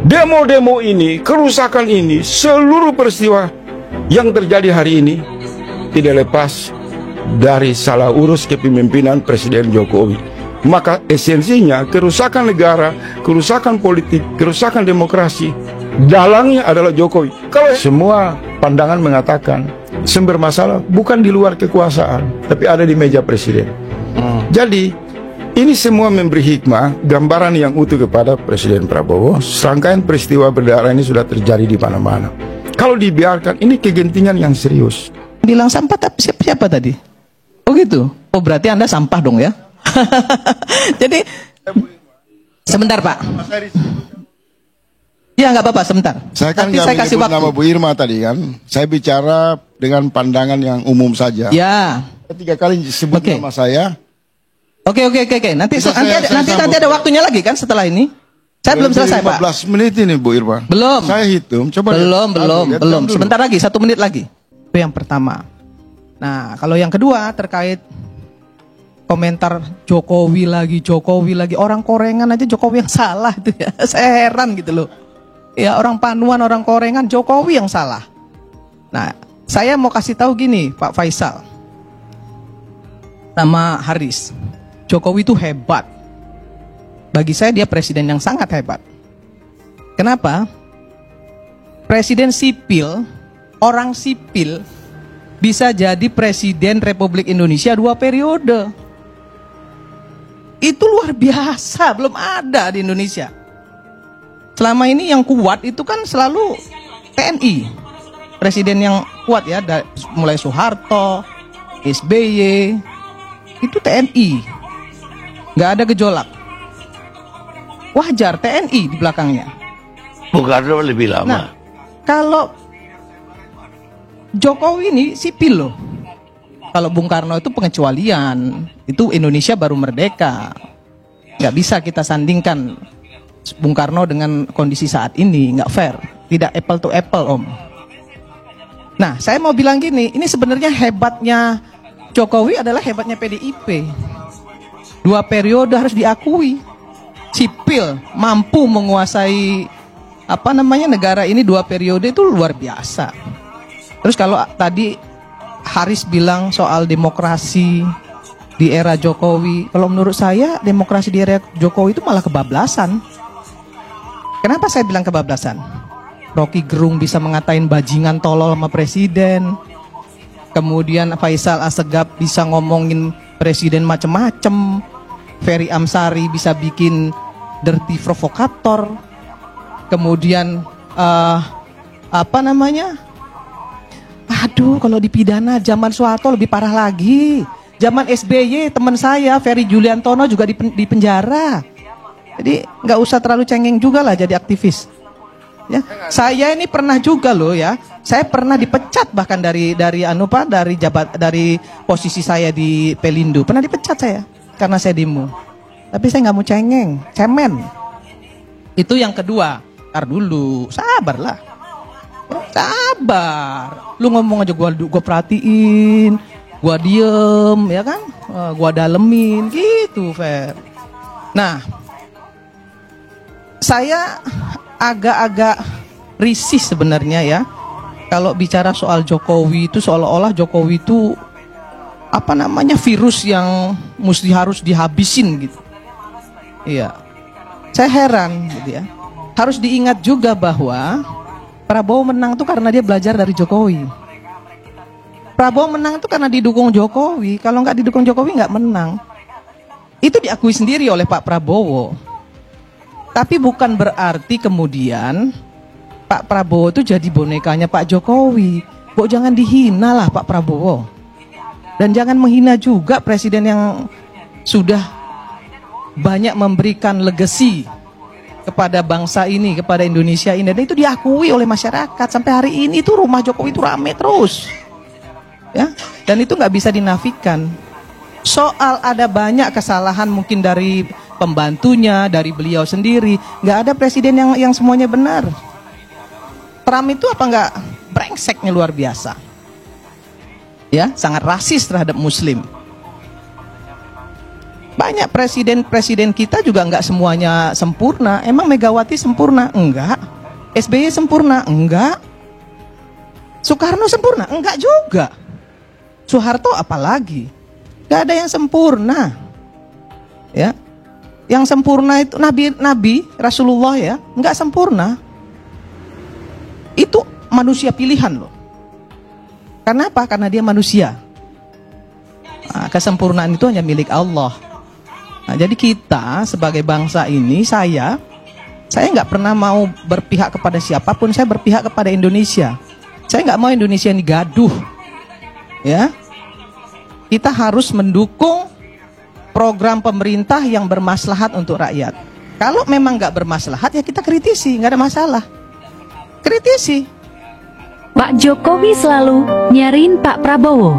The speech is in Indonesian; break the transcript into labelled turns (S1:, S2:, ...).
S1: Demo-demo ini, kerusakan ini, seluruh peristiwa yang terjadi hari ini tidak lepas dari salah urus kepemimpinan Presiden Jokowi. Maka esensinya kerusakan negara, kerusakan politik, kerusakan demokrasi, dalangnya adalah Jokowi. Kalau semua pandangan mengatakan sumber masalah bukan di luar kekuasaan, tapi ada di meja Presiden. Jadi ini semua memberi hikmah, gambaran yang utuh kepada Presiden Prabowo. Serangkaian peristiwa berdarah ini sudah terjadi di mana-mana. Kalau dibiarkan, ini kegentingan yang serius.
S2: Bilang sampah, tapi siapa tadi? Oh gitu? Oh berarti Anda sampah dong ya? Jadi, sebentar Pak. Ya nggak apa-apa, sebentar.
S3: Saya kan
S2: Nanti saya kasih waktu.
S3: nama Bu Irma tadi kan. Saya bicara dengan pandangan yang umum saja.
S2: Ya.
S3: 3 kali sebut nama saya.
S2: Oke. Nanti ada waktunya lagi kan setelah ini. Saya belum selesai Pak.
S3: 15 menit ini Bu Irma.
S2: Belum.
S3: Saya hitung. Coba
S2: belum. Sebentar lagi, 1 menit lagi. Itu yang pertama. Nah, kalau yang kedua terkait komentar Jokowi lagi, orang Korengan aja Jokowi yang salah itu ya. Saya heran gitu loh. Ya orang Panuan, orang Korengan, Jokowi yang salah. Nah, saya mau kasih tahu gini, Pak Faisal sama Haris. Jokowi itu hebat. Bagi saya dia presiden yang sangat hebat. Kenapa? Presiden sipil, orang sipil bisa jadi presiden Republik Indonesia 2 periode. Itu luar biasa, belum ada di Indonesia. Selama ini yang kuat itu kan selalu TNI. Presiden yang kuat ya, mulai Soeharto, SBY, itu TNI. Nggak ada gejolak. Wajar TNI di belakangnya.
S4: Bung Karno lebih lama.
S2: Nah, kalau Jokowi ini sipil loh. Kalau Bung Karno itu pengecualian, itu Indonesia baru merdeka. Nggak bisa kita sandingkan Bung Karno dengan kondisi saat ini, nggak fair. Tidak apple to apple, Om. Nah, saya mau bilang gini, ini sebenarnya hebatnya Jokowi adalah hebatnya PDIP. 2 periode harus diakui. Sipil mampu menguasai negara ini 2 periode itu luar biasa. Terus kalau tadi Haris bilang soal demokrasi di era Jokowi, kalau menurut saya demokrasi di era Jokowi itu malah kebablasan. Kenapa saya bilang kebablasan? Rocky Gerung bisa mengatain bajingan tolol sama presiden. Kemudian Faisal Assegaf bisa ngomongin presiden macem-macem. Ferry Amsari bisa bikin dirty provokator. Kemudian aduh, kalau dipidana zaman Soeharto lebih parah lagi. Zaman SBY teman saya Ferry Juliantono juga di penjara. Jadi nggak usah terlalu cengeng juga lah jadi aktivis. Ya, saya ini pernah juga loh ya. Saya pernah dipecat bahkan dari posisi saya di Pelindo. Pernah dipecat saya karena saya demo. Tapi saya nggak mau cemen. Itu yang kedua. Ntar dulu, sabarlah. Sabar. Lu ngomong aja gua perhatiin, gua diem, ya kan? Gua dalemin gitu, Fer. Nah, saya agak-agak risih sebenarnya ya. Kalau bicara soal Jokowi itu seolah-olah Jokowi itu virus yang harus dihabisin gitu. Iya. Saya heran gitu ya. Harus diingat juga bahwa Prabowo menang itu karena dia belajar dari Jokowi. Prabowo menang itu karena didukung Jokowi. Kalau nggak didukung Jokowi nggak menang. Itu diakui sendiri oleh Pak Prabowo. Tapi bukan berarti kemudian Pak Prabowo itu jadi bonekanya Pak Jokowi. Kok jangan dihina lah Pak Prabowo. Dan jangan menghina juga presiden yang sudah banyak memberikan legacy kepada bangsa ini, kepada Indonesia ini. Dan itu diakui oleh masyarakat. Sampai hari ini itu rumah Jokowi itu rame terus. Ya, dan itu nggak bisa dinafikan. Soal ada banyak kesalahan mungkin dari pembantunya, dari beliau sendiri. Nggak ada presiden yang semuanya benar. Trump itu apa nggak brengseknya luar biasa. Ya, sangat rasis terhadap Muslim. Banyak presiden-presiden kita juga nggak semuanya sempurna. Emang Megawati sempurna? Enggak. SBY sempurna? Enggak. Soekarno sempurna? Enggak juga. Soeharto apalagi? Gak ada yang sempurna. Ya, yang sempurna itu Nabi Rasulullah ya, nggak sempurna. Itu manusia pilihan loh. Karena apa? Karena dia manusia. Nah, kesempurnaan itu hanya milik Allah. Nah, jadi kita sebagai bangsa ini, saya nggak pernah mau berpihak kepada siapapun. Saya berpihak kepada Indonesia. Saya nggak mau Indonesia ini gaduh. Ya, kita harus mendukung program pemerintah yang bermaslahat untuk rakyat. Kalau memang nggak bermaslahat ya kita kritisi, nggak ada masalah. Kritisi.
S5: Pak Jokowi selalu nyariin Pak Prabowo.